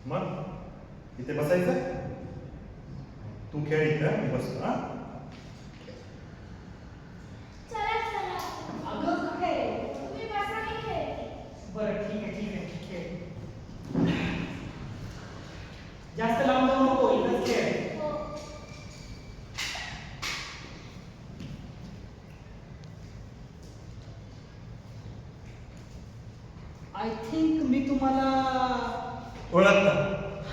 मग इथे बसायचं, तू खेळ इथं, मी बसतो. हा अगं काय बरं ठीक आहे जास्त लांब जाऊ नको, इथंच खेळ. आय थिंक मी तुम्हाला ओळखता?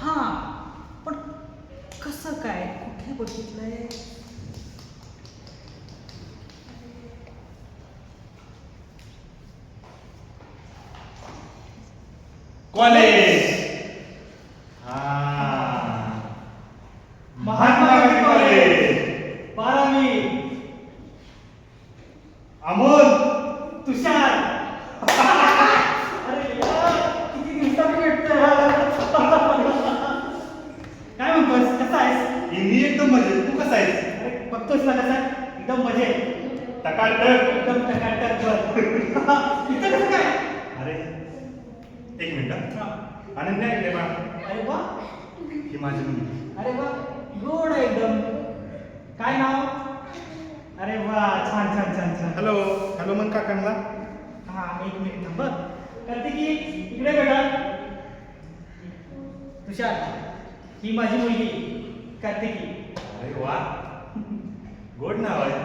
हां, पण कसं काय, कुठे बघितलंय? कॉलेज. महात्मा गांधी कॉलेज. 12वी. अमोल. तुषार. अरे यार, किती दिवसांनी भेटतोय. काय म्हणतोस, कसा आहेस? मी एकदम मजेत. तू कसा आहेस? अरे बघतोस ना कसा, एकदम मजेत. टकाटक. एकदम टकाटक बघ. इथं कसं काय? अरे एक मिनिट. हां. अनन्या इकडे बा. अरे वा, ही माझी मुलगी. अरे वा, गोड आहे एकदम. काय नाव? अरे वा, छान छान छान छान. हॅलो हॅलो मन काकांना. हा, एक मिनिट थांब. कार्तिकी इकडे बेटा. तुषार, ही माझी मुलगी कार्तिकी. अरे वा, गोड नाव आहे.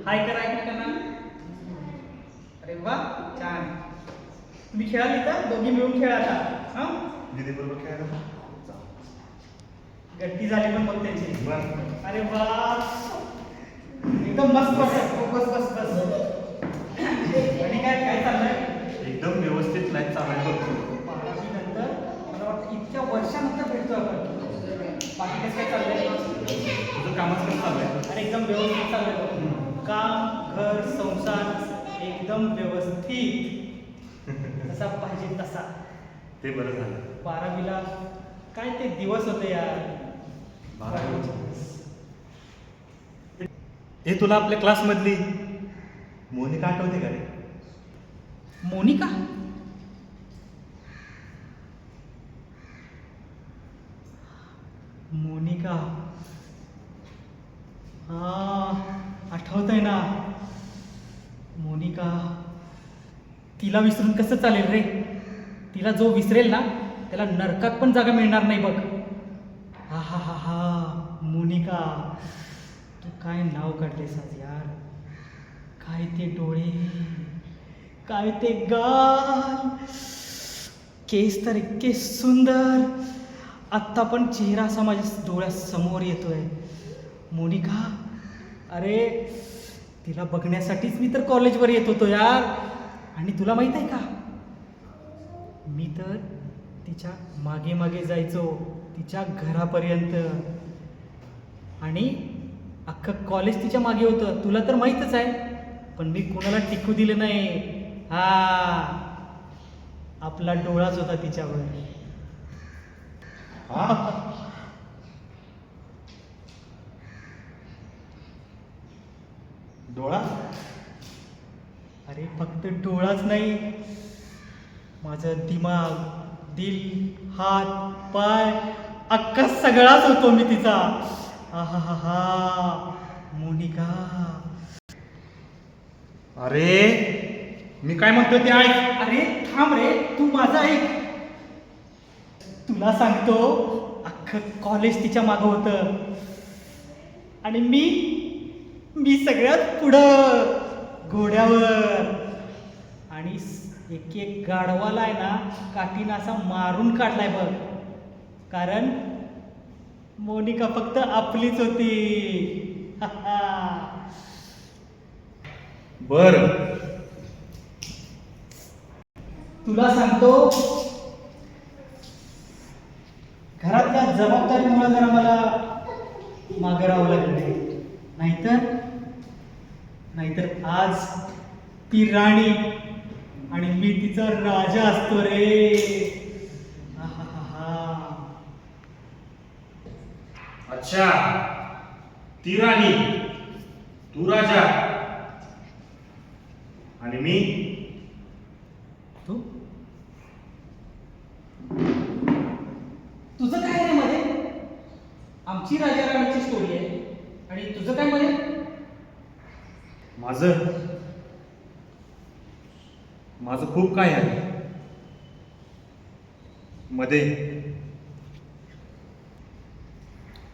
हाय करा एकमेकांना. अरे वा, छान. तुम्ही खेळाल इथं, दोघी मिळून खेळा आता. हा, दीदी बरोबर खेळायला. गट्टी झाली पण मग त्यांची. बरं. अरे वा, एकदम मस्त बस बस बस बस. आणि काय काय चाललंय? एकदम व्यवस्थित लाईफ चालायला बघतो. 12वी नंतर मला वाटतं इतक्या वर्षानंतर भेटतो आपण. बाकी कसं काय चाललंय? तुझं कामच कसं चाललंय? अरे एकदम व्यवस्थित चाललंय. काम, घर, संसार एकदम व्यवस्थित, जसा पाहिजे तसा. ते बरं झालं. 12वीला काय ते दिवस होते यार. 12वी. हे तुला आपल्या क्लासमधली मोनिका आठवते का रे? मोनिका? मोनिका, हा आठवतंय ना. मोनिका, तिला विसरून कसं चालेल रे. तिला जो विसरेल ना त्याला नरकात पण जागा मिळणार नाही बघ. हा हा हा हा, मोनिका, तू काय नाव काढलेस आज यार. काय ते डोळे, काय ते गाल, केस तर इतके सुंदर. आत्ता पण चेहरा असा माझ्या डोळ्यासमोर येतोय. मोनिका, अरे तिला बघण्यासाठीच मी तर कॉलेजवर येत होतो यार. आणि तुला माहित आहे का, मी तर तिच्या मागे मागे जायचो तिच्या घरापर्यंत. आणि अख्खं कॉलेज तिच्या मागे होतं, तुला तर माहीतच आहे. पण मी कोणाला टिकू दिलं नाही. हा, आपला डोळाच होता तिच्यावर. डोळा? अरे फक्त डोळाच नाही, माझं दिमाग, दिल, हात, पाय, अख्खा सगळाच होतो मी तिचा. हा हा हा हा, मोनिका. अरे मी काय म्हणतो ते ऐक. अरे थांब रे, तू माझा ऐक. तुला सांगतो, अख्खं कॉलेज तिच्या मागं होतं. आणि मी सगळ्यात पुढं घोड्यावर. आणि एक एक गाढवाला आहे ना काठीनं असा मारून काढलाय बघ. कारण मोनिका फक्त आपलीच होती. बर, तुला सांगतो, घरातल्या जबाबदारीमुळे जरा मला मागे राहावं लागलं. नाहीतर आज ती राणी आणि मी तिचा राजा असतो रे. अच्छा, ती राणी, तू राजा आणि मी तू माझं माझं खूप काय आहे मध्ये.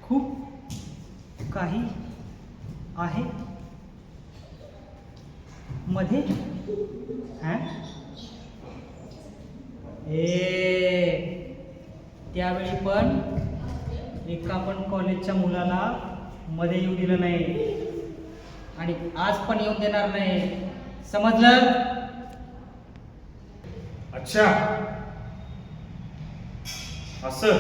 खूप काही आहे मध्ये. हा? त्यावेळी पण एका पण कॉलेजच्या मुलाला मध्ये येऊ दिलं नाही आणि आज पण येऊन देणार नाही. समजलं? अच्छा, असं.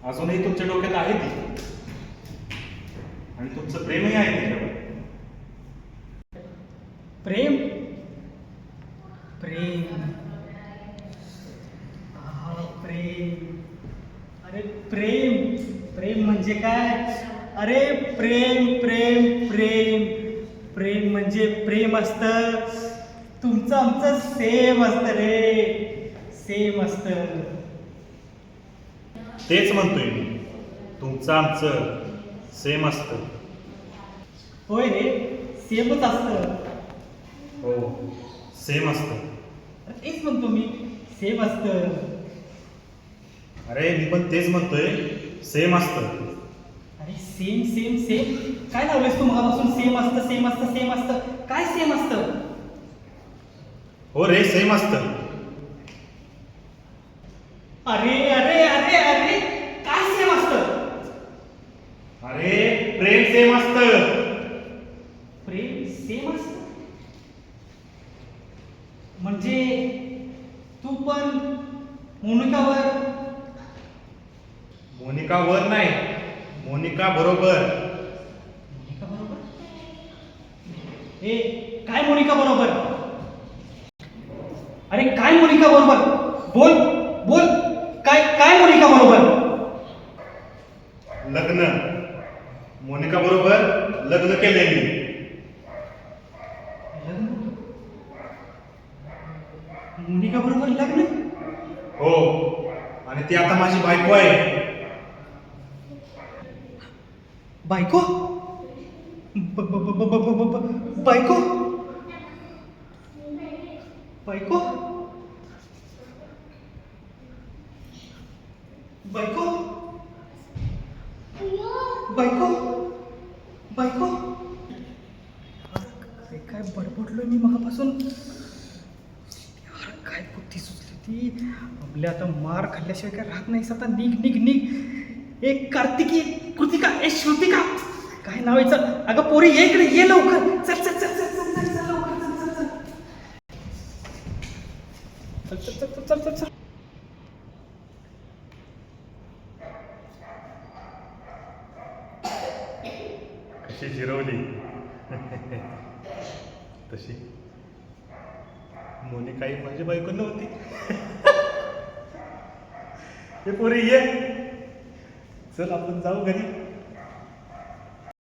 अजूनही तुमच्या डोक्यात आहे ती आणि तुमचं प्रेमही आहे त्याच्यावर. प्रेम प्रेम हा प्रेम. अरे प्रेम प्रेम म्हणजे काय? अरे प्रेम प्रेम प्रेम प्रेम म्हणजे प्रेम असतं. तुमचं आमचं सेम असतं रे, सेम असतं. तेच म्हणतोय मी, तुमचं आमचं सेम असतं. होय रे, सेमच असतं. हो, सेम असतं. तेच म्हणतो मी, सेम असतं. अरे मी पण तेच म्हणतोय, सेम असतं. अरे सेम सेम सेम काय लावलेस तू मगापासून? सेम असतं सेम असतं सेम असतं. काय सेम असतं? हो रे, सेम असतं. अरे अरे अरे अरे काय सेम असतं? अरे प्रेम सेम असतं. प्रेम सेम असतं म्हणजे तू पण मोनिका वर नाही, मोनिका बरोबर. मोनिका बरोबर? काय मोनिका बरोबर? अरे काय मोनिका बरोबर? बोल बोल, काय काय मोनिका बरोबर? लग्न, मोनिका बरोबर लग्न केलेली. लग्न? मोनिका बरोबर लग्न? हो, आणि ती आता माझी बायको आहे. बायको? बायको? बायको? बायको? बायको? बायको? अरे काय बडबडलोय मी मगापासून. अरे काय बुद्धी सुचली ती आपल्या. आता मार खाल्ल्याशिवाय काय राहत नाही. आता निघ निघ निघ. एक कार्तिकी, कृतिका, श्रुतिका, काय नाव आहे? चल अगं पोरी, ये इकडे, ये लवकर. चल चल चल चल चल चल चल लवकर. चल चल चल चल चल चल चल चल. कशी जिरवली तशी मोनिकाही माझी बायको नव्हती. हे पोरी ये, चल आपण जाऊ घरी.